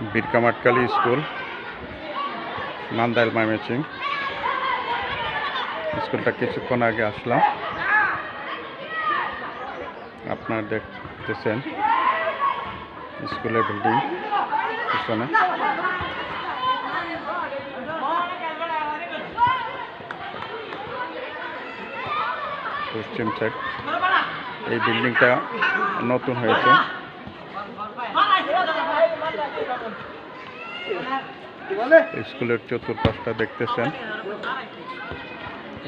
বীরকামাটকালী school, Nandail, Mymensingh. স্কুলটা কিছুক্ষণ আগে আসলাম, আপনারা দেখতেছেন স্কুলের বিল্ডিং পিছনে। পশ্চিম সাইড এই বিল্ডিংটা নতুন হয়েছে। স্কুলের চতুর্পাশটা দেখতেছেন,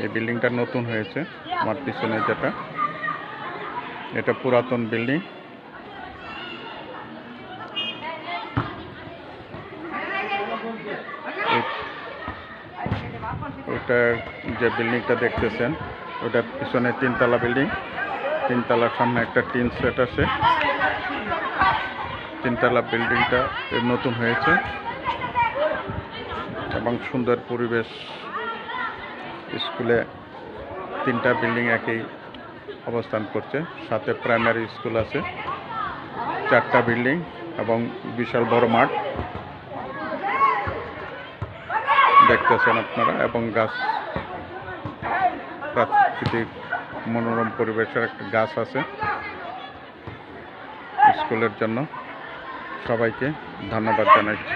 এই বিল্ডিংটা নতুন হয়েছে। আমার পিছনে যেটা, এটা পুরাতন বিল্ডিং। ওটা যে বিল্ডিংটা দেখতেছেন ওটার পিছনে তিনতলা বিল্ডিং। তিনতলার সামনে একটা টিন সেট আছে। তিনতলা বিল্ডিংটা নতুন হয়েছে এবং সুন্দর পরিবেশ। স্কুলে তিনটা বিল্ডিং একই অবস্থান করছে, সাথে প্রাইমারি স্কুল আছে, 4টা বিল্ডিং এবং বিশাল বড় মাঠ দেখতেছেন আপনারা। এবং গাছ, প্রাকৃতিক মনোরম পরিবেশের একটা গাছ আছে। স্কুলের জন্য সবাইকে ধন্যবাদ জানাচ্ছি।